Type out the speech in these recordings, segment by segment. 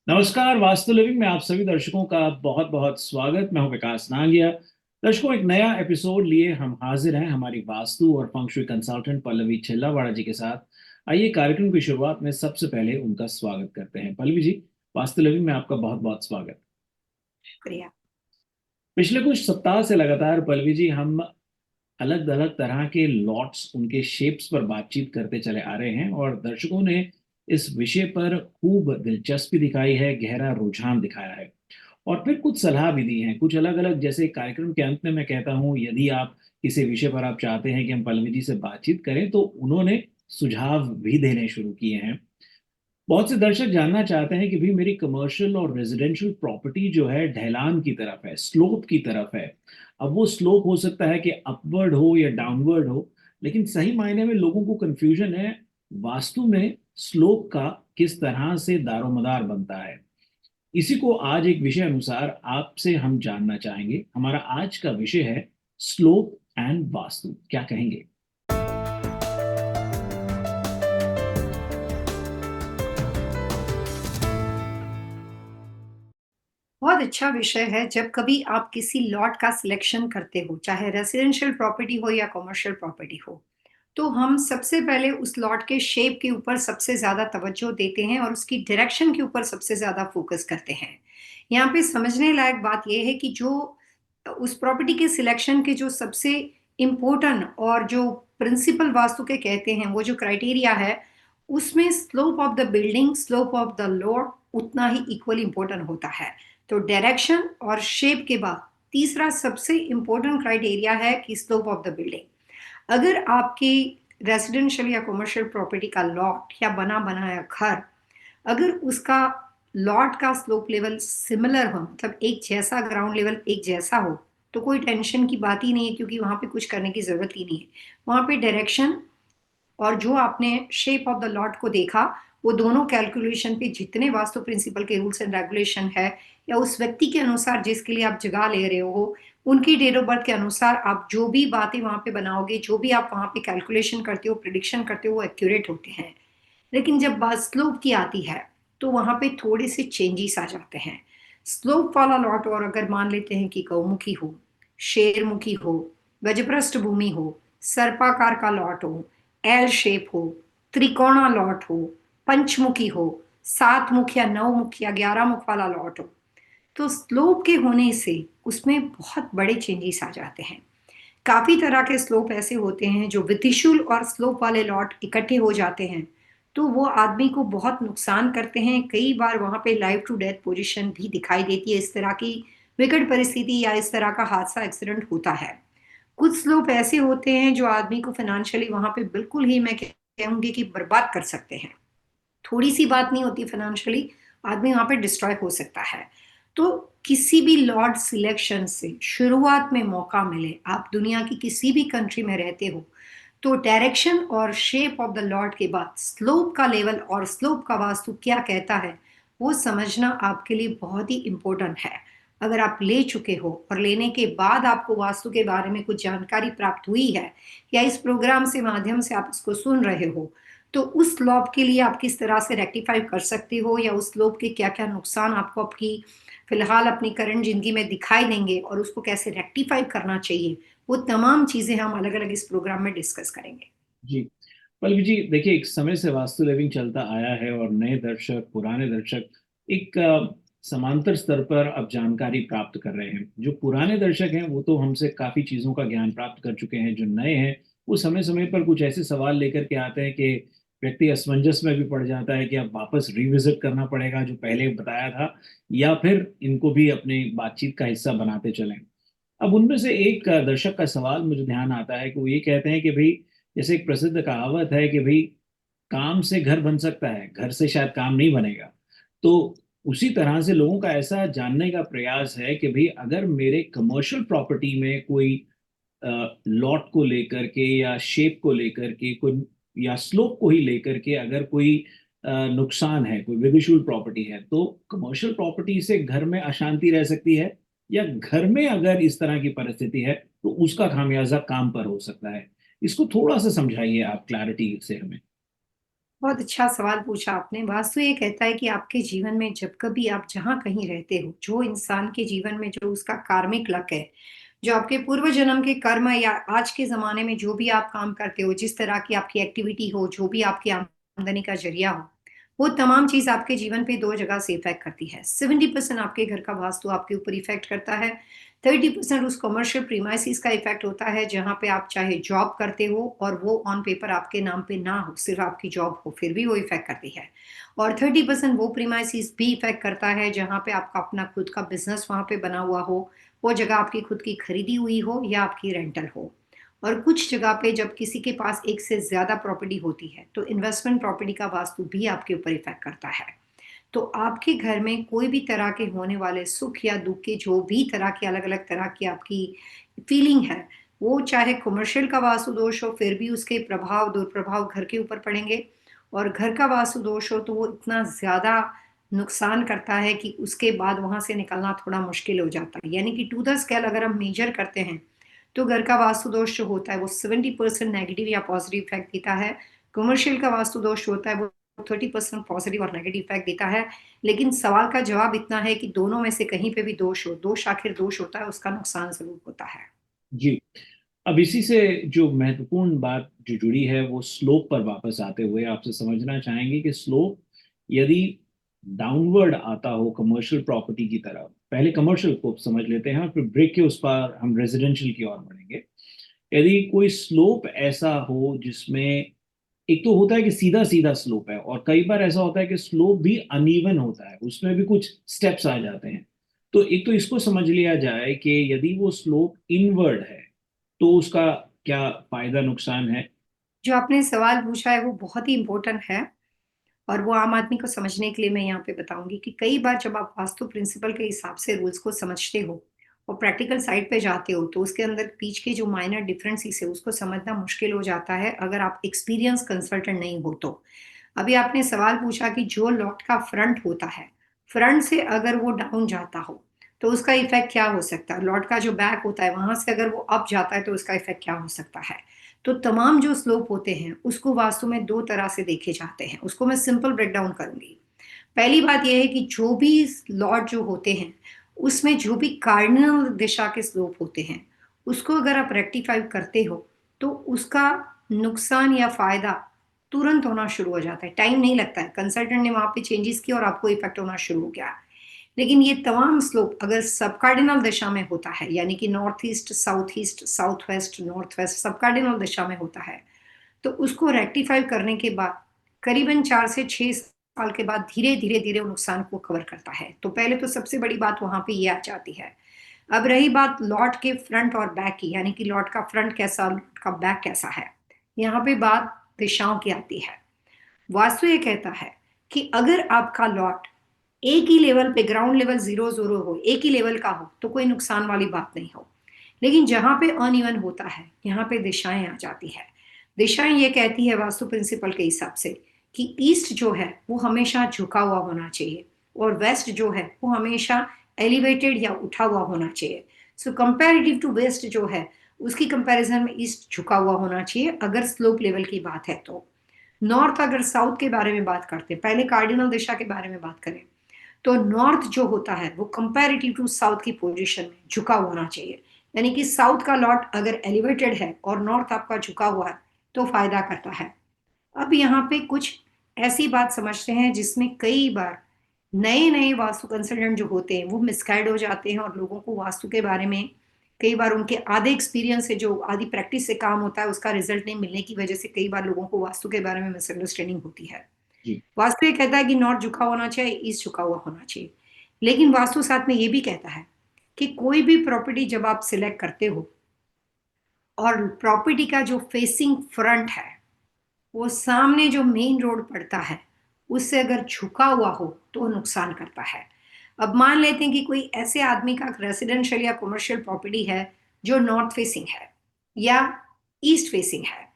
नमस्कार। वास्तु लिविंग में आप सभी दर्शकों का बहुत बहुत स्वागत। मैं हूं विकास नांगिया। दर्शकों, एक नया एपिसोड लिए हम हाजिर हैं हमारी वास्तु और फंक्शुई कंसल्टेंट पल्लवी छिल्लावाड़ा जी के साथ। आइए कार्यक्रम की शुरुआत में सबसे पहले उनका स्वागत करते हैं। पल्लवी जी, वास्तु लिविंग में आपका बहुत बहुत स्वागत। शुक्रिया। पिछले कुछ सप्ताह से लगातार पल्लवी जी हम अलग अलग तरह के लॉट्स, उनके शेप्स पर बातचीत करते चले आ रहे हैं और दर्शकों ने इस विषय पर खूब दिलचस्पी दिखाई है, गहरा रुझान दिखाया है और फिर कुछ सलाह भी दी है। कुछ अलग अलग, जैसे कार्यक्रम के अंत में मैं कहता हूं यदि आप किसी विषय पर आप चाहते हैं कि हम पल्लवी जी से बातचीत करें, तो उन्होंने सुझाव भी देने शुरू किए हैं। बहुत से दर्शक जानना चाहते हैं कि भाई मेरी कमर्शियल और रेजिडेंशियल प्रॉपर्टी जो है ढलान की तरफ है, स्लोप की तरफ है। अब वो स्लोप हो सकता है कि अपवर्ड हो या डाउनवर्ड हो, लेकिन सही मायने में लोगों को कंफ्यूजन है वास्तु में स्लोप का किस तरह से दारोमदार बनता है। इसी को आज एक विषय अनुसार आपसे हम जानना चाहेंगे। हमारा आज का विषय है स्लोप एंड वास्तु। क्या कहेंगे? बहुत अच्छा विषय है। जब कभी आप किसी लॉट का सिलेक्शन करते हो, चाहे रेसिडेंशियल प्रॉपर्टी हो या कमर्शियल प्रॉपर्टी हो, तो हम सबसे पहले उस लॉट के शेप के ऊपर सबसे ज्यादा तवज्जो देते हैं और उसकी डायरेक्शन के ऊपर सबसे ज्यादा फोकस करते हैं। यहाँ पे समझने लायक बात यह है कि जो उस प्रॉपर्टी के सिलेक्शन के जो सबसे इम्पोर्टेंट और जो प्रिंसिपल वास्तु के कहते हैं, वो जो क्राइटेरिया है, उसमें slope of the building, slope of the lot उतना ही इक्वली इम्पोर्टेंट होता है। तो डायरेक्शन और शेप के बाद तीसरा सबसे इम्पोर्टेंट क्राइटेरिया है कि स्लोप ऑफ द बिल्डिंग। अगर आपकी रेजिडेंशियल या कमर्शियल प्रॉपर्टी का लॉट या बना बनाया घर, अगर उसका लॉट का स्लोप लेवल सिमिलर हो, मतलब एक जैसा, ग्राउंड लेवल एक जैसा हो, तो कोई टेंशन की बात ही नहीं है, क्योंकि वहां पे कुछ करने की जरूरत ही नहीं है। वहां पे डायरेक्शन और जो आपने शेप ऑफ द लॉट को देखा, वो दोनों कैलकुलेशन पे जितने वास्तु प्रिंसिपल के रूल्स एंड रेगुलेशन है, या उस व्यक्ति के अनुसार जिसके लिए आप जगह ले रहे हो, उनकी डेट ऑफ बर्थ के अनुसार आप जो भी बातें वहां पे बनाओगे, जो भी आप वहां पे कैलकुलेशन करते हो, प्रिडिक्शन करते हो, वो एक्यूरेट होते हैं। लेकिन जब बात स्लोप की आती है, तो वहां पे थोड़े से चेंजेस आ जाते हैं। स्लोप वाला लॉट, और अगर मान लेते हैं कि गौमुखी हो, शेरमुखी हो, गजप्रस्थ भूमि हो, सर्पाकार का लॉट हो, एल शेप हो, त्रिकोणा लॉट हो, पंचमुखी हो, सात मुख या नौ मुख या 11 मुख वाला लॉट हो, तो स्लोप के होने से उसमें बहुत बड़े चेंजेस आ जाते हैं। काफी तरह के स्लोप ऐसे होते हैं जो वितिशुल और स्लोप वाले लॉट इकट्ठे हो जाते हैं, तो वो आदमी को बहुत नुकसान करते हैं। कई बार वहां पे लाइफ टू डेथ पोजीशन भी दिखाई देती है। इस तरह की विकट परिस्थिति या इस तरह का हादसा, एक्सीडेंट होता है। कुछ स्लोप ऐसे होते हैं जो आदमी को फाइनेंशियली वहां पे बिल्कुल ही, मैं कहूंगी कि बर्बाद कर सकते हैं। थोड़ी सी बात नहीं होती, फाइनेंशियली आदमी वहां पे डिस्ट्रॉय हो सकता है। तो किसी भी लॉर्ड सिलेक्शन से शुरुआत में मौका मिले, आप दुनिया की किसी भी कंट्री में रहते हो, तो डायरेक्शन और शेप ऑफ द लॉर्ड के बाद स्लोप का लेवल और स्लोप का वास्तु क्या कहता है, वो समझना आपके लिए बहुत ही इंपॉर्टेंट है। अगर आप ले चुके हो और लेने के बाद आपको वास्तु के बारे में कुछ जानकारी प्राप्त हुई है, या इस प्रोग्राम से माध्यम से आप इसको सुन रहे हो, तो उस लॉप के लिए आप किस तरह से रेक्टिफाई कर सकते हो, या उस लॉप के क्या क्या नुकसान आपको आपकी फिलहाल अपनी करंट जिंदगी में दिखाई देंगे, और उसको कैसे रेक्टिफाई करना चाहिए, वो तमाम चीजें हम अलग अलग इस प्रोग्राम में डिस्कस करेंगे। जी, पल्लवी जी, देखिए एक समय से वास्तु लिविंग चलता आया है और नए दर्शक, पुराने दर्शक एक समांतर स्तर पर अब जानकारी प्राप्त कर रहे हैं। जो पुराने दर्शक हैं वो तो हमसे काफी चीजों का ज्ञान प्राप्त कर चुके हैं। जो नए हैं वो समय समय पर कुछ ऐसे सवाल लेकर के आते हैं कि व्यक्ति असमंजस में भी पड़ जाता है कि अब वापस रिविजिट करना पड़ेगा जो पहले बताया था, या फिर इनको भी अपनी बातचीत का हिस्सा बनाते चलें। अब उनमें से एक दर्शक का सवाल मुझे ध्यान आता है कि वो ये कहते हैं कि भाई, जैसे एक प्रसिद्ध कहावत है कि भाई काम से घर बन सकता है, घर से शायद काम नहीं बनेगा। तो उसी तरह से लोगों का ऐसा जानने का प्रयास है कि भाई अगर मेरे कमर्शियल प्रॉपर्टी में कोई लॉट को लेकर के या शेप को लेकर के कोई, या स्लोप को ही लेकर के अगर कोई नुकसान है, कोई विजिबल प्रॉपर्टी है, तो कमर्शियल प्रॉपर्टी से घर में अशांति रह सकती है, या घर में अगर इस तरह की परिस्थिति है तो उसका खामियाजा काम पर हो सकता है। इसको थोड़ा सा समझाइए आप क्लैरिटी से हमें। बहुत अच्छा सवाल पूछा आपने। वास्तु ये कहता है कि आपके जीवन में जब कभी आप जहाँ कहीं रहते हो, जो इंसान के जीवन में जो उसका कार्मिक लक है, जो आपके पूर्व जन्म के कर्म या आज के ज़माने में जो भी आप काम करते हो, जिस तरह की आपकी एक्टिविटी हो, जो भी आपकी आमदनी का ज़रिया हो, वो तमाम चीज़ आपके जीवन पे 2 जगह से इफ़ेक्ट करती है। 70% आपके घर का वास्तु आपके ऊपर इफ़ेक्ट करता है, 30% उस कमर्शियल प्रीमाइसेस का इफ़ेक्ट होता है, जहाँ पे आप चाहे जॉब करते हो और वो ऑन पेपर आपके नाम पे ना हो, सिर्फ़ आपकी जॉब हो, फिर भी वो इफ़ेक्ट करती है। और 30% वो प्रीमाइसेस भी इफ़ेक्ट करता है, जहाँ पे आपका अपना खुद का बिज़नेस वहाँ पे बना हुआ हो, वो जगह आपकी खुद की खरीदी हुई हो या आपकी रेंटल हो। और कुछ जगह पे जब किसी के पास एक से ज़्यादा प्रॉपर्टी होती है, तो इन्वेस्टमेंट प्रॉपर्टी का वास्तु भी आपके ऊपर इफ़ेक्ट करता है। तो आपके घर में कोई भी तरह के होने वाले सुख या दुख के जो भी तरह की अलग-अलग तरह की आपकी फीलिंग है, वो चाहे कमर्शियल का वास्तु दोष हो, फिर भी उसके प्रभाव, दुष्प्रभाव घर के ऊपर पड़ेंगे। और घर का वास्तु दोष हो, तो वो इतना ज़्यादा नुकसान करता है कि उसके बाद वहाँ से निकलना थोड़ा मुश्किल हो जाता है। यानी कि टू द स्केल अगर हम मेजर करते हैं, तो घर का वास्तु दोष जो होता है, वो 70% नेगेटिव या पॉजिटिव इफ़ेक्ट देता है। कमर्शियल का वास्तु दोष होता है, वो 30% पॉजिटिव और नेगेटिव इफ़ेक्ट देता है। लेकिन सवाल का जवाब इतना है कि दोनों में से कहीं पे भी दोष हो, दोष आखिर दोष होता है, उसका नुकसान ज़रूर होता है। जी। अब इसी से जो महत्वपूर्ण बात जो जुड़ी है वो स्लोप पर वापस आते हुए आपसे समझना चाहेंगे कि स्लोप यदि डाउनवर्ड आता हो कमर्शियल प्रॉपर्टी की तरफ, पहले कमर्शियल को समझ लेते हैं और फिर ब्रेक के उस पर हम रेजिडेंशियल की ओर बढ़ेंगे। यदि कोई स्लोप ऐसा हो जिसमें एक तो होता है कि सीधा सीधा स्लोप है और कई बार ऐसा होता है कि स्लोप भी अनइवन होता है, उसमें भी कुछ स्टेप्स आ जाते हैं। तो एक तो इसको समझ लिया जाए कि यदि वो स्लोप इनवर्ड है तो उसका क्या फायदा नुकसान है। जो आपने सवाल पूछा है वो बहुत ही इम्पोर्टेंट है और वो आम आदमी को समझने के लिए मैं यहाँ पे बताऊंगी कि कई बार जब आप वास्तु प्रिंसिपल के हिसाब से रूल्स को समझते हो और प्रैक्टिकल साइड पे जाते हो, तो उसके अंदर बीच के जो माइनर डिफरेंसेस है उसको समझना मुश्किल हो जाता है अगर आप एक्सपीरियंस कंसल्टेंट नहीं हो तो। अभी आपने सवाल पूछा कि जो लॉट का फ्रंट होता है, फ्रंट से अगर वो डाउन जाता हो तो उसका इफेक्ट क्या हो सकता है, लॉट का जो बैक होता है वहां से अगर वो अप जाता है तो उसका इफेक्ट क्या हो सकता है। तो तमाम जो स्लोप होते हैं उसको वास्तु में 2 तरह से देखे जाते हैं, उसको मैं सिंपल ब्रेकडाउन करूंगी। पहली बात यह है कि जो भी लॉट जो होते हैं, उसमें जो भी कार्डिनल दिशा के स्लोप होते हैं, उसको अगर आप रेक्टिफाई करते हो, तो उसका नुकसान या फ़ायदा तुरंत होना शुरू हो जाता है, टाइम नहीं लगता है। कंसल्टेंट ने वहाँ पे चेंजेस किए और आपको इफ़ेक्ट होना शुरू हो गया। लेकिन ये तमाम स्लोप अगर सब कार्डिनल दिशा में होता है, यानी कि north east, south west, north west सब कार्डिनल दिशा में होता है, तो उसको रेक्टिफाई करने के बाद करीबन 4 से 6 साल के बाद धीरे-धीरे नुकसान को कवर करता है। तो पहले तो सबसे बड़ी बात वहाँ पे ये आ जाती है। अब रही बात लॉट के फ्रंट और बैक की, यानी कि लॉट का फ्रंट कैसा, लॉट का बैक कैसा है। यहाँ पे बात दिशाओं की आती है। वास्तु ये कहता है कि अगर आपका लॉट एक ही लेवल पे, ग्राउंड लेवल 0 0 हो, एक ही लेवल का हो, तो कोई नुकसान वाली बात नहीं हो। लेकिन जहां पे अनइवन होता है, यहाँ पे दिशाएं आ जाती है। दिशाएं ये कहती है वास्तु प्रिंसिपल के हिसाब से कि ईस्ट जो है वो हमेशा झुका हुआ होना चाहिए और वेस्ट जो है वो हमेशा एलिवेटेड या उठा हुआ होना चाहिए। सो कंपैरेटिव टू वेस्ट जो है, उसकी कंपैरिजन में ईस्ट झुका हुआ होना चाहिए अगर स्लोप लेवल की बात है तो। नॉर्थ अगर साउथ के बारे में बात करते हैं, पहले कार्डिनल दिशा के बारे में बात करें, तो नॉर्थ जो होता है वो कंपैरेटिव टू साउथ की पोजीशन में झुका होना चाहिए। यानी कि साउथ का लॉट अगर एलिवेटेड है और नॉर्थ आपका झुका हुआ है, तो फायदा करता है। अब यहाँ पे कुछ ऐसी बात समझते हैं जिसमें कई बार नए नए वास्तु कंसल्टेंट जो होते हैं वो मिसगाइड हो जाते हैं और लोगों को वास्तु के बारे में, कई बार उनके आधे एक्सपीरियंस से, जो आधी प्रैक्टिस से काम होता है, उसका रिजल्ट नहीं मिलने की वजह से कई बार लोगों को वास्तु के बारे में मिसअंडरस्टैंडिंग होती है। जी। वास्तु ये कहता है कि नॉर्थ झुका होना चाहिए, ईस्ट झुका हुआ होना चाहिए। लेकिन वास्तु साथ में ये भी कहता है कि कोई भी प्रॉपर्टी जब आप सिलेक्ट करते हो और प्रॉपर्टी का जो फेसिंग फ्रंट है, वो सामने जो मेन रोड पड़ता है, उससे अगर झुका हुआ हो तो वो नुकसान करता है। अब मान लेते हैं कि कोई ऐसे आदमी का रेसिडेंशियल या कमर्शियल प्रॉपर्टी है जो नॉर्थ फेसिंग है या ईस्ट फेसिंग है,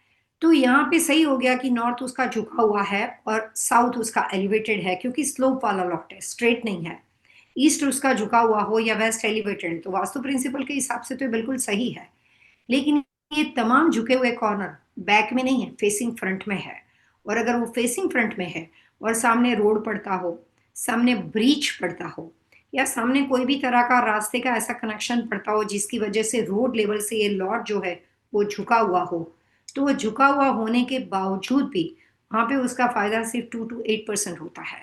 तो यहाँ पे सही हो गया कि नॉर्थ उसका झुका हुआ है और साउथ उसका एलिवेटेड है, क्योंकि स्लोप वाला लॉट है, स्ट्रेट नहीं है। ईस्ट उसका झुका हुआ हो या वेस्ट एलिवेटेड, तो वास्तु प्रिंसिपल के हिसाब से तो ये बिल्कुल सही है। लेकिन ये तमाम झुके हुए कॉर्नर बैक में नहीं है, फेसिंग फ्रंट में है। और अगर वो फेसिंग फ्रंट में है और सामने रोड पड़ता हो, सामने ब्रीच पड़ता हो, या सामने कोई भी तरह का रास्ते का ऐसा कनेक्शन पड़ता हो जिसकी वजह से रोड लेवल से ये लॉट जो है वो झुका हुआ हो, तो वो झुका हुआ होने के बावजूद भी वहां पे उसका फायदा सिर्फ 2 to 8% होता है,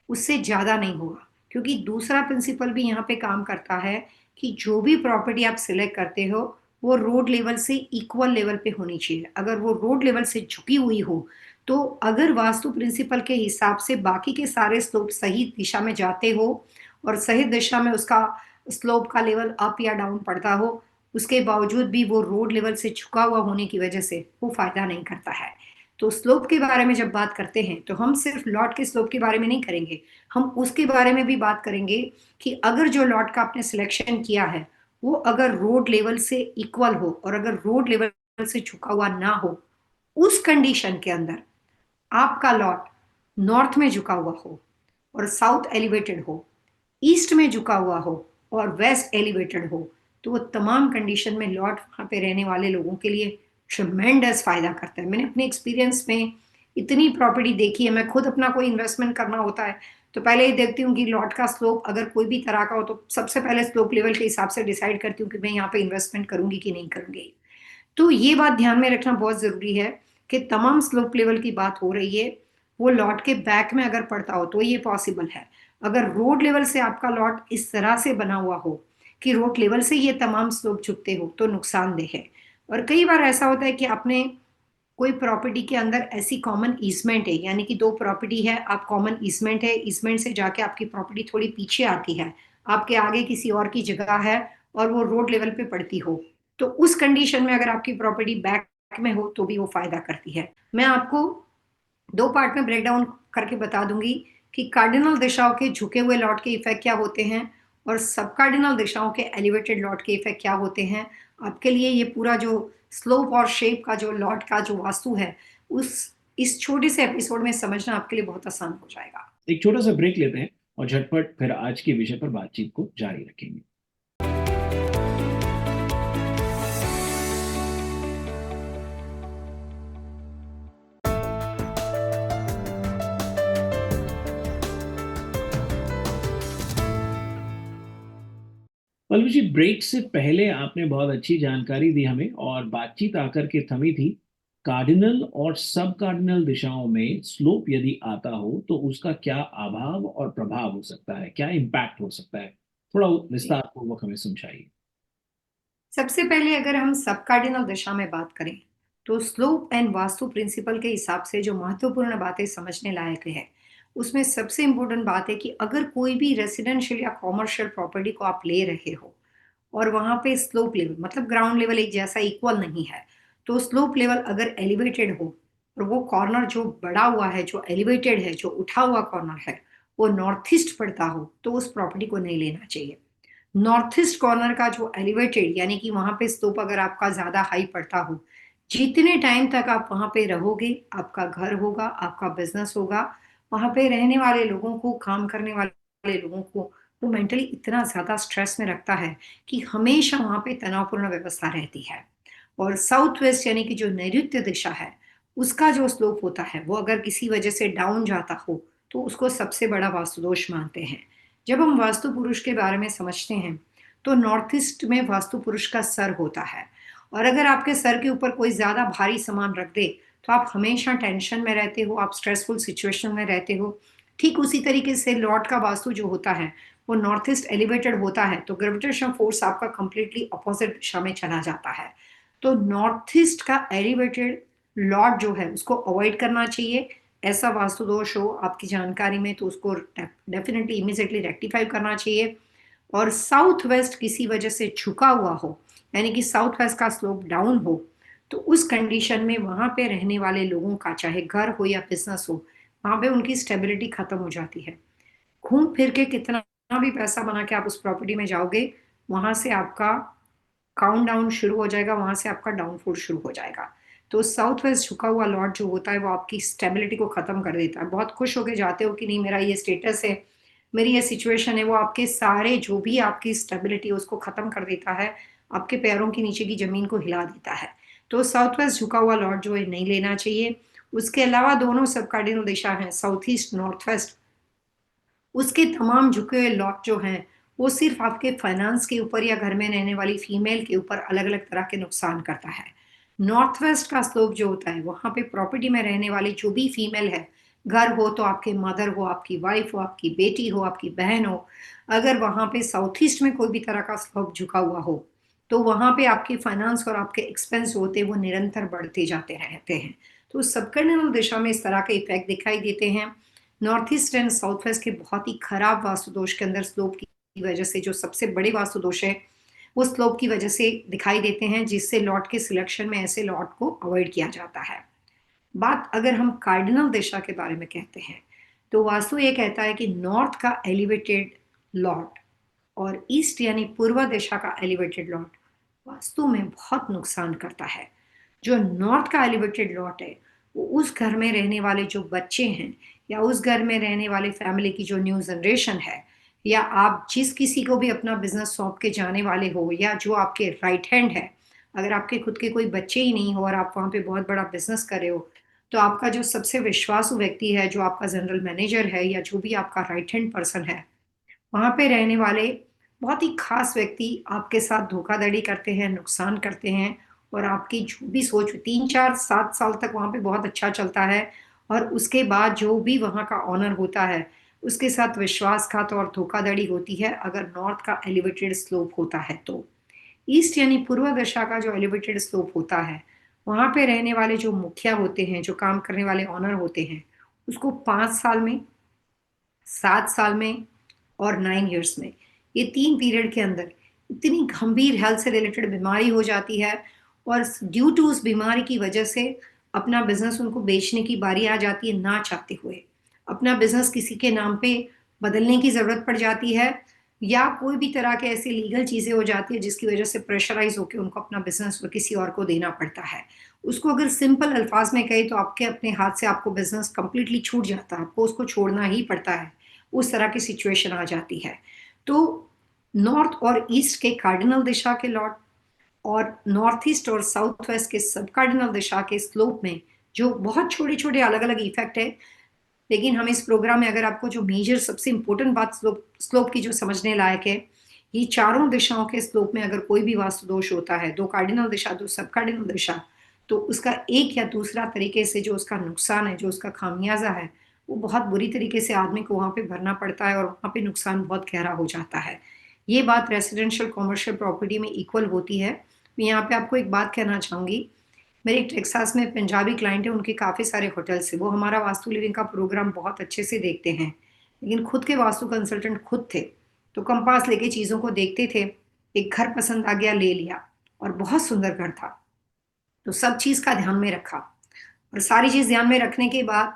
उससे ज्यादा नहीं होगा। क्योंकि दूसरा प्रिंसिपल भी यहाँ पे काम करता है कि जो भी प्रॉपर्टी आप सिलेक्ट करते हो वो रोड लेवल से इक्वल लेवल पे होनी चाहिए। अगर वो रोड लेवल से झुकी हुई हो, तो अगर वास्तु प्रिंसिपल के हिसाब से बाकी के सारे स्लोप सही दिशा में जाते हो और सही दिशा में उसका स्लोप का लेवल अप या डाउन पड़ता हो, उसके बावजूद भी वो रोड लेवल से झुका हुआ होने की वजह से वो फायदा नहीं करता है। तो स्लोप के बारे में जब बात करते हैं तो हम सिर्फ लॉट के स्लोप के बारे में नहीं करेंगे, हम उसके बारे में भी बात करेंगे कि अगर जो लॉट का आपने सिलेक्शन किया है वो अगर रोड लेवल से इक्वल हो और अगर रोड लेवल से झुका हुआ ना हो, उस कंडीशन के अंदर आपका लॉट नॉर्थ में झुका हुआ हो और साउथ एलिवेटेड हो, ईस्ट में झुका हुआ हो और वेस्ट एलिवेटेड हो, तो वो तमाम कंडीशन में लॉट वहां पे रहने वाले लोगों के लिए ट्रिमेंडस फायदा करता है। मैंने अपने एक्सपीरियंस में इतनी प्रॉपर्टी देखी है, मैं खुद अपना कोई इन्वेस्टमेंट करना होता है तो पहले ही देखती हूँ कि लॉट का स्लोप अगर कोई भी तरह का हो तो सबसे पहले स्लोप लेवल के हिसाब से डिसाइड करती हूँ कि मैं यहाँ पे इन्वेस्टमेंट करूंगी कि नहीं करूंगी। तो ये बात ध्यान में रखना बहुत जरूरी है कि तमाम स्लोप लेवल की बात हो रही है, वो लॉट के बैक में अगर पड़ता हो तो ये पॉसिबल है। अगर रोड लेवल से आपका लॉट इस तरह से बना हुआ हो कि रोड लेवल से ये तमाम स्लोप झुकते हो तो नुकसानदेह है। और कई बार ऐसा होता है कि आपने कोई प्रॉपर्टी के अंदर ऐसी कॉमन ईसमेंट है, यानी कि दो प्रॉपर्टी है, आप कॉमन ईसमेंट है, ईसमेंट से जाके आपकी प्रॉपर्टी थोड़ी पीछे आती है, आपके आगे किसी और की जगह है और वो रोड लेवल पे पड़ती हो, तो उस कंडीशन में अगर आपकी प्रॉपर्टी बैक में हो तो भी वो फायदा करती है। मैं आपको दो पार्ट में ब्रेक डाउन करके बता दूंगी कि कार्डिनल दिशाओं के झुके हुए लॉट के इफेक्ट क्या होते हैं और सब कार्डिनल दिशाओं के एलिवेटेड लॉट के इफेक्ट क्या होते हैं। आपके लिए ये पूरा जो स्लोप और शेप का जो लॉट का जो वास्तु है उस इस छोटे से एपिसोड में समझना आपके लिए बहुत आसान हो जाएगा। एक छोटा सा ब्रेक लेते हैं और झटपट फिर आज के विषय पर बातचीत को जारी रखेंगे। पल्लवी जी, ब्रेक से पहले आपने बहुत अच्छी जानकारी दी हमें और बातचीत आकर के थमी थी कार्डिनल और सब कार्डिनल दिशाओं में स्लोप यदि आता हो तो उसका क्या अभाव और प्रभाव हो सकता है, क्या इम्पैक्ट हो सकता है। थोड़ा विस्तार पूर्वक हमें समझाइए। सबसे पहले अगर हम सब कार्डिनल दिशा में बात करें तो स्लोप एंड वास्तु प्रिंसिपल के हिसाब से जो महत्वपूर्ण बातें समझने लायक है उसमें सबसे इंपॉर्टेंट बात है कि अगर कोई भी रेसिडेंशियल या कॉमर्शियल प्रॉपर्टी को आप ले रहे हो और वहां पे स्लोप लेवल मतलब ग्राउंड लेवल एक जैसा इक्वल नहीं है, तो स्लोप लेवल अगर एलिवेटेड हो और वो कॉर्नर जो बड़ा हुआ है, जो एलिवेटेड है, जो उठा हुआ कॉर्नर है, वो नॉर्थ ईस्ट पड़ता हो तो उस प्रॉपर्टी को नहीं लेना चाहिए। नॉर्थ ईस्ट कॉर्नर का जो एलिवेटेड यानी कि वहां पे स्लोप अगर आपका ज्यादा हाई पड़ता हो, जितने टाइम तक आप वहां पे रहोगे आपका घर होगा, आपका बिजनेस होगा, वहां पे रहने वाले लोगों को, काम करने वाले लोगों को वो मेंटली इतना ज्यादा स्ट्रेस में रखता है कि हमेशा वहां पे तनावपूर्ण व्यवस्था रहती है। और साउथ वेस्ट यानी कि जो नैऋत्य दिशा है उसका जो स्लोप होता है वो अगर किसी वजह से डाउन जाता हो तो उसको सबसे बड़ा वास्तु दोष मानते हैं। जब हम वास्तु पुरुष के बारे में समझते हैं तो नॉर्थ ईस्ट में वास्तु पुरुष का सर होता है और अगर आपके सर के ऊपर कोई ज्यादा भारी सामान रख दे तो आप हमेशा टेंशन में रहते हो, आप स्ट्रेसफुल सिचुएशन में रहते हो। ठीक उसी तरीके से लॉर्ड का वास्तु जो होता है वो नॉर्थ ईस्ट एलिवेटेड होता है तो ग्रेविटेशन फोर्स आपका कंप्लीटली अपोजिट दिशा में चला जाता है। तो नॉर्थ ईस्ट का एलिवेटेड लॉर्ड जो है उसको अवॉइड करना चाहिए। ऐसा वास्तु दोष हो आपकी जानकारी में तो उसको डेफिनेटली इमीडिएटली रेक्टिफाई करना चाहिए। और साउथ वेस्ट किसी वजह से झुका हुआ हो यानी कि साउथ वेस्ट का स्लोप डाउन हो, तो उस कंडीशन में वहां पे रहने वाले लोगों का चाहे घर हो या बिजनेस हो, वहां पे उनकी स्टेबिलिटी खत्म हो जाती है। घूम फिर के कितना भी पैसा बना के आप उस प्रॉपर्टी में जाओगे, वहां से आपका काउंट डाउन शुरू हो जाएगा, वहां से आपका डाउनफॉल शुरू हो जाएगा। तो साउथ वेस्ट झुका हुआ लॉर्ड जो होता है वो आपकी स्टेबिलिटी को खत्म कर देता है। बहुत खुश होके जाते हो कि नहीं मेरा ये स्टेटस है, मेरी ये सिचुएशन है, वो आपके सारे जो भी आपकी स्टेबिलिटी है उसको खत्म कर देता है, आपके पैरों के नीचे की जमीन को हिला देता है। तो साउथ वेस्ट झुका हुआ लॉर्ड जो है नहीं लेना चाहिए। उसके अलावा दोनों सब कार्डिनल दिशा हैं साउथ ईस्ट नॉर्थ वेस्ट, उसके तमाम झुके हुए लॉट जो हैं वो सिर्फ आपके फाइनेंस के ऊपर या घर में रहने वाली फीमेल के ऊपर अलग अलग तरह के नुकसान करता है। नॉर्थ वेस्ट का स्लोप जो होता है वहां पे प्रॉपर्टी में रहने वाली जो भी फीमेल है, घर हो तो आपके मदर हो, आपकी वाइफ हो, आपकी बेटी हो, आपकी बहन हो, अगर वहां पे साउथ ईस्ट में कोई भी तरह का स्लोप झुका हुआ हो तो वहां पे आपके फाइनेंस और आपके एक्सपेंस होते हैं वो निरंतर बढ़ते जाते रहते हैं। तो सबकर्णल दिशा में इस तरह के इफेक्ट दिखाई देते हैं। North east and south west के बहुत ही खराब वास्तु दोष के अंदर स्लोप की वजह से जो सबसे बड़े वास्तु दोष है वो स्लोप की वजह से दिखाई देते हैं, जिससे लॉट के सिलेक्शन में ऐसे लॉट को अवॉइड किया जाता है। बात अगर हम कार्डिनल दिशा के बारे में कहते हैं तो वास्तु ये कहता है कि नॉर्थ का एलिवेटेड लॉट और ईस्ट यानी पूर्व दिशा का एलिवेटेड लॉट वास्तु में बहुत नुकसान करता है। जो नॉर्थ का एलिवेटेड लॉट है वो उस घर में रहने वाले जो बच्चे हैं या उस घर में रहने वाले फैमिली की जो न्यू जनरेशन है, या आप जिस किसी को भी अपना बिजनेस सौंप के जाने वाले हो, या जो आपके राइट हैंड है, अगर आपके खुद के कोई बच्चे ही नहीं हो और आप वहाँ पे बहुत बड़ा बिजनेस कर रहे हो तो आपका जो सबसे विश्वासु व्यक्ति है, जो आपका जनरल मैनेजर है या जो भी आपका राइट हैंड पर्सन है, वहां पे रहने वाले बहुत ही खास व्यक्ति आपके साथ धोखाधड़ी करते हैं, नुकसान करते हैं, और आपकी जो भी सोच 3 4 7 साल तक वहां पे बहुत अच्छा चलता है, और उसके बाद जो भी वहां का ऑनर होता है उसके साथ विश्वासघात और धोखाधड़ी होती है अगर नॉर्थ का एलिवेटेड स्लोप होता है तो। ईस्ट यानी पूर्व दिशा का जो एलिवेटेड स्लोप होता है वहां पे रहने वाले जो मुखिया होते हैं, जो काम करने वाले ऑनर होते हैं, उसको 5 साल में, 7 साल में और 9 इयर्स में, ये 3 पीरियड के अंदर इतनी गंभीर हेल्थ से रिलेटेड बीमारी हो जाती है, और ड्यू टू उस बीमारी की वजह से अपना बिजनेस उनको बेचने की बारी आ जाती है ना चाहते हुए। अपना बिजनेस किसी के नाम पे बदलने की जरूरत पड़ जाती है, या कोई भी तरह के ऐसी लीगल चीजें हो जाती है जिसकी वजह से प्रेशराइज होकर उनको अपना बिजनेस किसी और को देना पड़ता है। उसको अगर सिंपल अल्फाज में कहे तो आपके अपने हाथ से आपको बिजनेस कंप्लीटली छूट जाता है, आपको उसको छोड़ना ही पड़ता है, उस तरह की सिचुएशन आ जाती है। तो नॉर्थ और ईस्ट के कार्डिनल दिशा के लॉट और नॉर्थ ईस्ट और साउथ वेस्ट के सब कार्डिनल दिशा के स्लोप में जो बहुत छोटे छोटे अलग अलग इफेक्ट है, लेकिन हम इस प्रोग्राम में अगर आपको जो मेजर सबसे इंपॉर्टेंट बात स्लोप की जो समझने लायक है, ये चारों दिशाओं के स्लोप में अगर कोई भी वास्तु दोष होता है, 2 कार्डिनल दिशा 2 सब कार्डिनल दिशा, तो उसका एक या दूसरा तरीके से जो उसका नुकसान है, जो उसका खामियाजा है, वो बहुत बुरी तरीके से आदमी को वहां पे भरना पड़ता है और वहां पे नुकसान बहुत गहरा हो जाता है। ये बात रेसिडेंशियल कॉमर्शियल प्रॉपर्टी में इक्वल होती है। मैं यहाँ पे आपको एक बात कहना चाहूंगी। मेरे एक टेक्सास में पंजाबी क्लाइंट है, उनके काफ़ी सारे होटल्स है, वो हमारा वास्तु लिविंग का प्रोग्राम बहुत अच्छे से देखते हैं, लेकिन खुद के वास्तु कंसल्टेंट खुद थे, तो कंपास लेके चीज़ों को देखते थे। एक घर पसंद आ गया, ले लिया, और बहुत सुंदर घर था, तो सब चीज़ का ध्यान में रखा, और सारी चीज़ ध्यान में रखने के बाद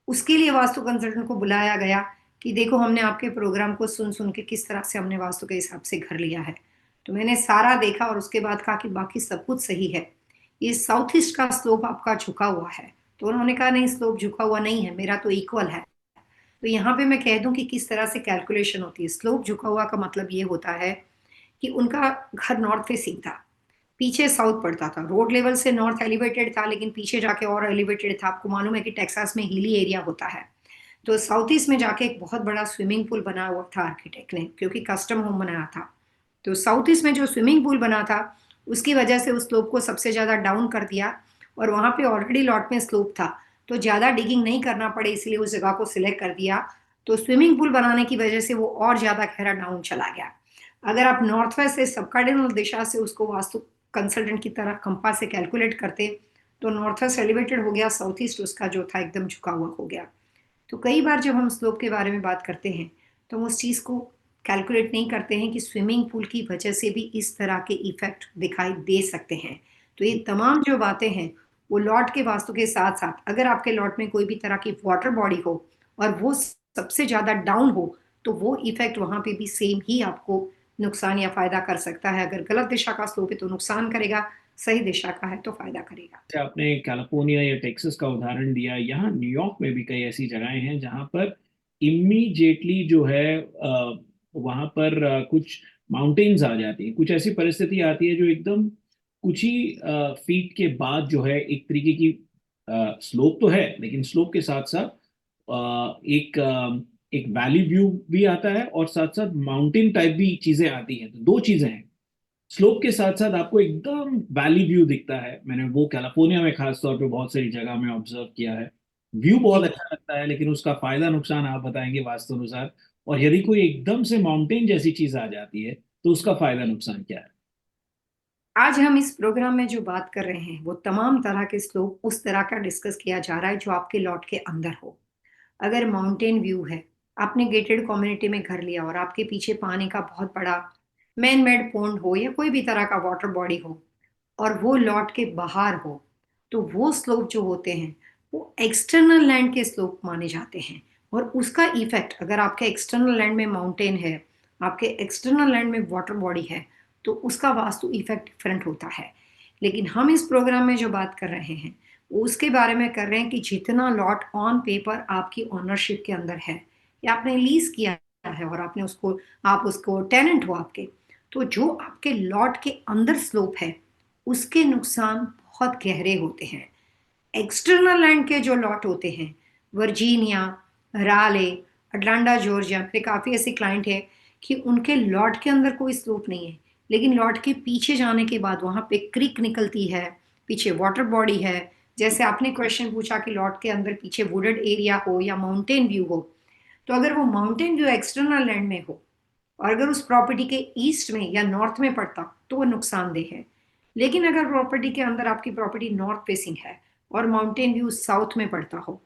उसके लिए वास्तु कंसल्टेंट को बुलाया गया कि देखो हमने आपके प्रोग्राम को सुन सुन के किस तरह से हमने वास्तु के हिसाब से घर लिया है। तो मैंने सारा देखा और उसके बाद कहा कि बाकी सब कुछ सही है, ये साउथ ईस्ट का स्लोप आपका झुका हुआ है। तो उन्होंने कहा नहीं, स्लोप झुका हुआ नहीं है, मेरा तो इक्वल है। तो यहाँ पे मैं कह दूं कि किस तरह से कैलकुलेशन होती है। स्लोप झुका हुआ का मतलब ये होता है कि उनका घर नॉर्थ फेसिंग था, पीछे साउथ पड़ता था, रोड लेवल से नॉर्थ एलिवेटेड था लेकिन पीछे जाके और एलिवेटेड था। आपको मालूम है कि टेक्सास में हिली एरिया होता है, तो साउथ ईस्ट में जाके एक बहुत बड़ा स्विमिंग पूल बना हुआ था आर्किटेक्ट ने, क्योंकि कस्टम होम बनाया था। तो साउथ ईस्ट में जो स्विमिंग पूल बना था उसकी वजह से उस स्लोप को सबसे ज्यादा डाउन कर दिया, और वहां पे ऑलरेडी लॉट में स्लोप था, तो ज्यादा डिगिंग नहीं करना पड़े इसलिए उस जगह को सिलेक्ट कर दिया। तो स्विमिंग पूल बनाने की वजह से वो और ज्यादा गहरा डाउन चला गया। अगर आप नॉर्थ वेस्ट से सब कार्डिनल दिशा से उसको वास्तु कंसल्टेंट की तरह कंपास से कैलकुलेट करते तो नॉर्थ वेस्ट एलिवेटेड हो गया, साउथ ईस्ट उसका जो था एकदम झुका हुआ हो गया। तो कई बार जब हम स्लोप के बारे में बात करते हैं तो हम उस चीज़ को कैलकुलेट नहीं करते हैं कि स्विमिंग पूल की वजह से भी इस तरह के इफेक्ट दिखाई दे सकते हैं। तो ये तमाम जो बातें हैं वो लॉट के वास्तु के साथ साथ अगर आपके लॉट में कोई भी तरह की वाटर बॉडी हो और वो सबसे ज्यादा डाउन हो तो वो इफेक्ट वहां पे भी सेम ही आपको नुकसान या फायदा कर सकता है। अगर गलत दिशा का स्लोप है तो नुकसान करेगा, सही दिशा का है तो फायदा करेगा। जैसे आपने कैलिफोर्निया या टेक्सास का उदाहरण दिया, यहाँ न्यूयॉर्क में भी कई ऐसी जगहें हैं जहाँ पर इमीडिएटली जो है वहाँ पर कुछ माउंटेन्स आ जाती हैं, कुछ ऐसी परिस्थिति आती है जो एकदम कुछ ही फीट के बाद जो है एक तरीके की स्लोप तो है, लेकिन स्लोप के साथ साथ एक वैली व्यू भी आता है, और साथ साथ माउंटेन टाइप भी चीजें आती हैं। तो दो चीजें हैं, स्लोप के साथ साथ आपको एकदम वैली व्यू दिखता है। मैंने वो कैलिफोर्निया में खास तौर पे बहुत सारी जगह में ऑब्जर्व किया है। व्यू बहुत जी। अच्छा लगता है, लेकिन उसका फायदा नुकसान आप बताएंगे वास्तु अनुसार। और यदि कोई एकदम से माउंटेन जैसी चीज आ जाती है, तो उसका फायदा नुकसान क्या है? आज हम इस प्रोग्राम में जो बात कर रहे हैं वो तमाम तरह के स्लोप उस तरह का डिस्कस किया जा रहा है जो आपके लॉट के अंदर हो। अगर माउंटेन व्यू है, आपने गेटेड कम्युनिटी में घर लिया और आपके पीछे पानी का बहुत बड़ा मैन मेड पोन्ड हो या कोई भी तरह का वाटर बॉडी हो और वो लॉट के बाहर हो, तो वो स्लोप जो होते हैं वो एक्सटर्नल लैंड के स्लोप माने जाते हैं। और उसका इफेक्ट, अगर आपके एक्सटर्नल लैंड में माउंटेन है, आपके एक्सटर्नल लैंड में वाटर बॉडी है, तो उसका वास्तु इफेक्ट डिफरेंट होता है। लेकिन हम इस प्रोग्राम में जो बात कर रहे हैं वो उसके बारे में कर रहे हैं कि जितना लॉट ऑन पेपर आपकी ओनरशिप के अंदर है या आपने लीज किया है और आपने उसको, आप उसको टेनेंट हो आपके, तो जो आपके लॉट के अंदर स्लोप है उसके नुकसान बहुत गहरे होते हैं। एक्सटर्नल लैंड के जो लॉट होते हैं, वर्जीनिया, राले, अटलांटा जॉर्जिया, मेरे काफ़ी ऐसे क्लाइंट हैं कि उनके लॉट के अंदर कोई स्लोप नहीं है, लेकिन लॉट के पीछे जाने के बाद वहाँ पे क्रीक निकलती है, पीछे वाटर बॉडी है। जैसे आपने क्वेश्चन पूछा कि लॉट के अंदर पीछे वुडेड एरिया हो या माउंटेन व्यू हो, तो अगर वो माउंटेन व्यू एक्सटर्नल लैंड में हो और अगर उस प्रॉपर्टी के ईस्ट में या नॉर्थ में पड़ता तो वो नुकसानदेह है। लेकिन अगर प्रॉपर्टी के अंदर आपकी प्रॉपर्टी नॉर्थ फेसिंग है और माउंटेन व्यू साउथ में पड़ता हो,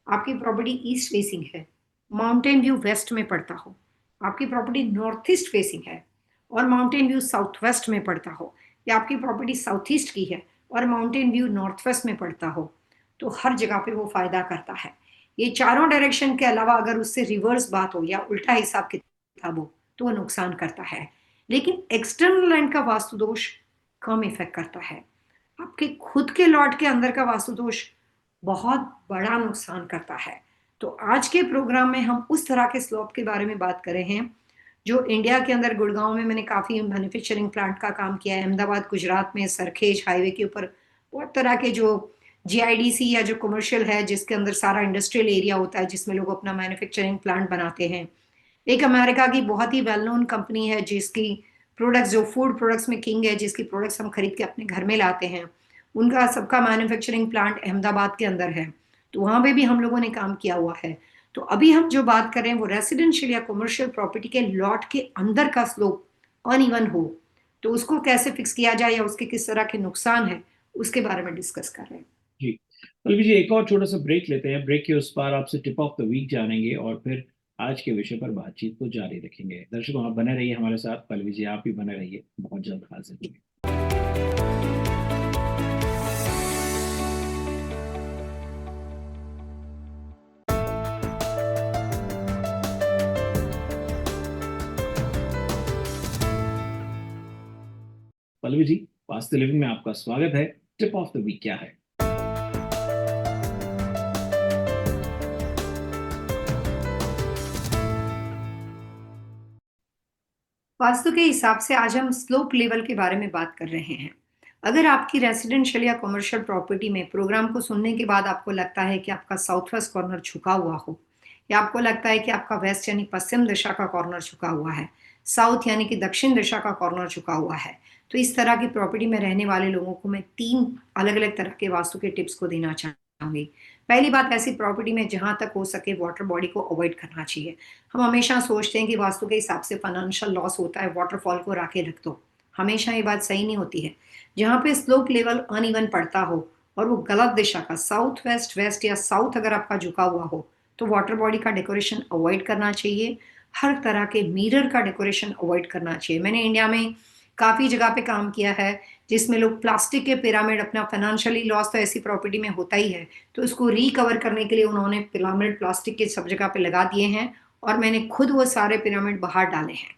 आपकी प्रॉपर्टी ईस्ट फेसिंग है, माउंटेन व्यू वेस्ट में पड़ता हो, आपकी प्रॉपर्टी नॉर्थ ईस्ट फेसिंग है और माउंटेन व्यू साउथ वेस्ट में पड़ता हो, या आपकी प्रॉपर्टी साउथ ईस्ट की है और माउंटेन व्यू नॉर्थ वेस्ट में पड़ता हो, तो हर जगह पे वो फायदा करता है। ये चारों डायरेक्शन के अलावा अगर उससे रिवर्स बात हो या उल्टा हिसाब किताब हो तो वो नुकसान करता है। लेकिन एक्सटर्नल लैंड का वास्तु दोष कम इफेक्ट करता है। आपके खुद के लॉट के अंदर का वास्तु दोष बहुत बड़ा नुकसान करता है। तो आज के प्रोग्राम में हम उस तरह के स्लोप के बारे में बात कर रहे हैं जो इंडिया के अंदर, गुड़गांव में मैंने काफी मैन्युफैक्चरिंग प्लांट का काम किया है, अहमदाबाद गुजरात में सरखेज हाईवे के ऊपर बहुत तरह के जो जीआईडीसी या जो कमर्शियल है जिसके अंदर सारा इंडस्ट्रियल एरिया होता है जिसमें लोग अपना मैन्युफैक्चरिंग प्लांट बनाते हैं। एक अमेरिका की बहुत ही वेल नोन कंपनी है जिसकी प्रोडक्ट्स, जो फूड प्रोडक्ट्स में किंग है, जिसकी प्रोडक्ट्स हम खरीद के अपने घर में लाते हैं, उनका सबका मैन्युफैक्चरिंग प्लांट अहमदाबाद के अंदर है। तो वहां पे भी हम लोगों ने काम किया हुआ है। तो अभी हम जो बात कर रहे हैं वो रेसिडेंशियल या कमर्शियल प्रॉपर्टी के लॉट के अंदर का स्लोप अनइवन हो, तो उसको कैसे फिक्स किया जाए या उसके किस तरह के नुकसान है उसके बारे में डिस्कस कर रहे हैं। जी, पल्लवी जी, एक और छोटा सा ब्रेक लेते हैं। ब्रेक के उस पार आपसे टिप ऑफ द वीक जानेंगे, और फिर आज के विषय पर बातचीत को जारी रखेंगे। दर्शकों, आप बने रहिए हमारे साथ। पल्लवी जी, आप भी बने रहिए, बहुत जल्द हाजिर होंगे। पल्लवी जी, वास्तु लिविंग में आपका स्वागत है। टिप ऑफ द वीक क्या है? वास्तु के हिसाब से आज हम स्लोप लेवल के बारे में बात कर रहे हैं। अगर आपकी रेसिडेंशियल या कमर्शियल प्रॉपर्टी में प्रोग्राम को सुनने के बाद आपको लगता है कि आपका साउथ वेस्ट कॉर्नर झुका हुआ हो, या आपको लगता है कि आपका वेस्ट यानी पश्चिम दिशा का कॉर्नर झुका हुआ है, साउथ यानी कि दक्षिण दिशा का कॉर्नर झुका हुआ है, तो इस तरह की प्रॉपर्टी में रहने वाले लोगों को मैं 3 अलग-अलग तरह के वास्तु के टिप्स को देना चाहूँगी। पहली बात, ऐसी प्रॉपर्टी में जहाँ तक हो सके वाटर बॉडी को अवॉइड करना चाहिए। हम हमेशा सोचते हैं कि वास्तु के हिसाब से फाइनेंशियल लॉस होता है, वाटरफॉल को राके रख दो। हमेशा ये बात सही नहीं होती है। जहाँ पे स्लोप लेवल अनइवन पड़ता हो और वो गलत दिशा का साउथ वेस्ट, वेस्ट या साउथ अगर आपका झुका हुआ हो, तो वाटर बॉडी का डेकोरेशन अवॉइड करना चाहिए। हर तरह के मिरर का डेकोरेशन अवॉइड करना चाहिए। मैंने इंडिया में काफ़ी जगह पे काम किया है जिसमें लोग प्लास्टिक के पिरामिड, अपना फाइनेंशियली लॉस तो ऐसी प्रॉपर्टी में होता ही है, तो इसको रिकवर करने के लिए उन्होंने पिरामिड प्लास्टिक के सब जगह पे लगा दिए हैं और मैंने खुद वो सारे पिरामिड बाहर डाले हैं।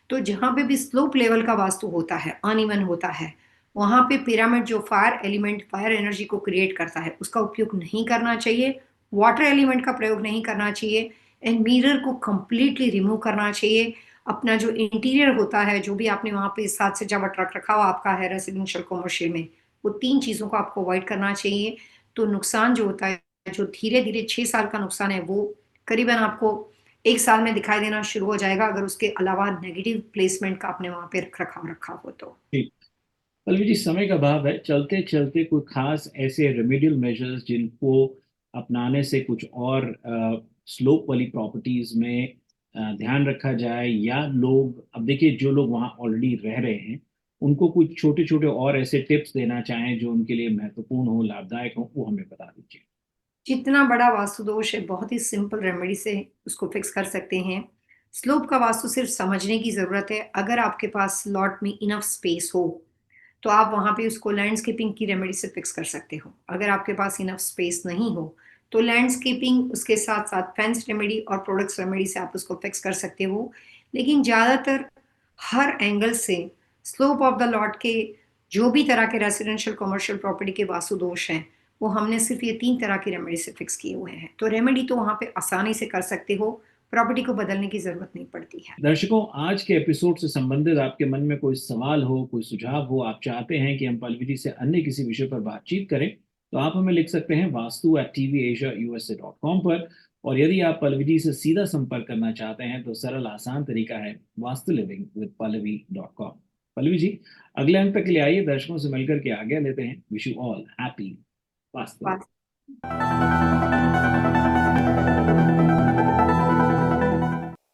तो जहाँ पे भी स्लोप लेवल का वास्तु होता है, अनइवन होता है, वहाँ पे पिरामिड जो फायर एलिमेंट, फायर एनर्जी को क्रिएट करता है, उसका उपयोग नहीं करना चाहिए। वाटर एलिमेंट का प्रयोग नहीं करना चाहिए एंड मिरर को कंप्लीटली रिमूव करना चाहिए। अपना जो इंटीरियर होता है, जो भी आपने वहाँ पे साज सजावट रख रखा हुआ आपका है रेसिडेंशियल कमर्शियल में, वो 3 चीज़ों को आपको अवॉइड करना चाहिए। तो नुकसान जो होता है, जो धीरे-धीरे 6 साल का नुकसान है, वो करीबन आपको 1 साल में दिखाई देना शुरू हो जाएगा, अगर उसके अलावा नेगेटिव प्लेसमेंट का आपने वहाँ पे रख-रखाव रखा हो तो। ठीक। पल्लवी जी, समय का अभाव है, चलते चलते कोई खास ऐसे रेमेडियल मेजर्स जिनको अपनाने से कुछ और स्लोप वाली प्रॉपर्टीज में ध्यान रखा जाए, या लोग, अब देखिए जो लोग वहाँ ऑलरेडी रह रहे हैं उनको कुछ छोटे छोटे और ऐसे टिप्स देना चाहें जो उनके लिए महत्वपूर्ण हो, लाभदायक हो, वो हमें बता दीजिए। जितना बड़ा वास्तु दोष है, बहुत ही सिंपल रेमेडी से उसको फिक्स कर सकते हैं। स्लोप का वास्तु सिर्फ समझने की ज़रूरत है। अगर आपके पास लॉट में इनफ स्पेस हो, तो आप वहाँ पे उसको लैंडस्केपिंग की रेमेडी से फिक्स कर सकते हो। अगर आपके पास इनफ स्पेस नहीं हो, तो लैंडस्केपिंग उसके साथ-साथ फेंस रेमेडी और प्रोडक्ट्स रेमेडी से आप उसको फिक्स कर सकते हो। लेकिन ज़्यादातर हर एंगल से स्लोप ऑफ द लॉट के जो भी तरह के रेजिडेंशियल कमर्शियल प्रॉपर्टी के वास्तु दोष हैं, वो हमने सिर्फ ये 3 तरह की रेमेडी से फिक्स किए हुए हैं। तो रेमेडी तो वहाँ पे आसानी से कर सकते हो, प्रॉपर्टी को बदलने की ज़रूरत नहीं पड़ती है। दर्शकों, आज के एपिसोड से संबंधित आपके मन में कोई सवाल हो, कोई सुझाव हो, आप चाहते हैं कि हम पल्लवी जी से अन्य किसी विषय पर बातचीत करें, तो आप हमें लिख सकते हैं vastu@tvasiausa.com पर। और यदि आप पल्लवी जी से सीधा संपर्क करना चाहते हैं तो सरल आसान तरीका है vastulivingwithpallavi.com। पल्लवी जी, अगले अंक तक के लिए आइए, दर्शकों से मिलकर के आगे लेते हैं। Wish you all happy vastu. बात